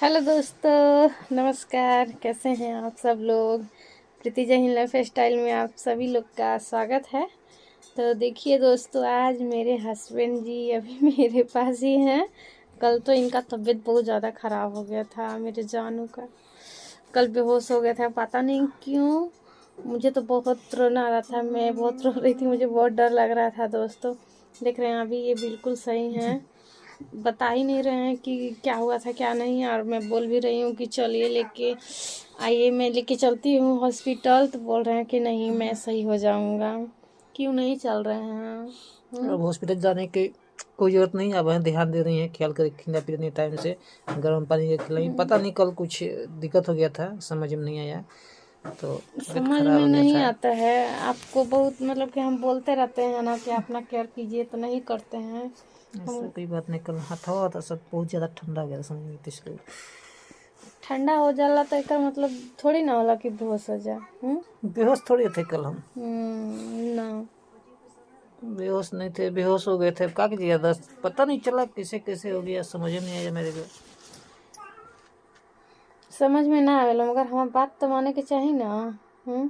Hello दोस्तों, नमस्कार। कैसे हैं आप सब लोग। प्रीति जय हिंद लाइफ स्टाइल में आप सभी लोग का स्वागत है। तो देखिए दोस्तों, आज मेरे हस्बैंड जी अभी मेरे पास ही हैं। कल तो इनका तबीयत बहुत ज़्यादा ख़राब हो गया था, मेरे जानू का। कल बेहोश हो गया था, पता नहीं क्यों। मुझे तो बहुत रोना आ रहा था, मैं बहुत रो रही थी, मुझे बहुत डर लग रहा था दोस्तों। देख रहे हैं अभी ये बिल्कुल सही हैं, बता ही नहीं रहे हैं कि क्या हुआ था क्या नहीं। और मैं बोल भी रही हूँ कि चलिए लेके आइए, मैं लेके चलती हूँ हॉस्पिटल, तो बोल रहे हैं कि नहीं मैं सही हो जाऊँगा। क्यों नहीं चल रहे हैं? अब हॉस्पिटल जाने की कोई जरूरत नहीं। अब ध्यान दे रही हैं, ख्याल कर खिला पीने टाइम से गर्म पानी का खिलाई। पता नहीं कल कुछ दिक्कत हो गया था, समझ में नहीं आया, तो तबीयत समझ खराब में हो गया नहीं था। आता है। आपको बहुत मतलब कि हम बोलते रहते हैं ना कि अपना केयर कीजिए, तो नहीं करते हैं ऐसा हम। कोई बात नहीं, कल हथवा था सब बहुत ज़्यादा ठंडा हो गया था, समझ में इसलिए ठंडा हो जाला तो इसका मतलब थोड़ी ना होला कि बेहोश हो जाए। बेहोश थोड़ी थे कल हम। ना। बेहोश नहीं थे, बेहोश हो गए थे। क्या कीजिए, दस पता नहीं चला कैसे कैसे हो गया, समझ में नहीं आया मेरे को। समझ में ना आवेला, मगर हमार बात तो माने के चाहिए ना।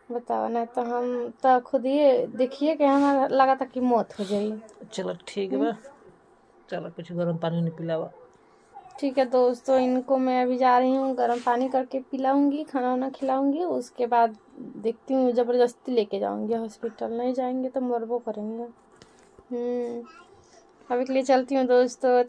बताओ ना, तो हम तो खुद ही देखिए कि हमारा लगा था कि मौत हो जाई। चलो ठीक है बा, चलो कुछ गर्म पानी नहीं पिलावा। ठीक है दोस्तों, इनको मैं अभी जा रही हूँ, गर्म पानी करके पिलाऊंगी, खाना वाना खिलाऊंगी। उसके बाद देखती हूँ, ज़बरदस्ती लेके जाऊंगी हॉस्पिटल। नहीं जाएंगे तो मरबो करेंगे। अभी के लिए चलती हूँ दोस्तों।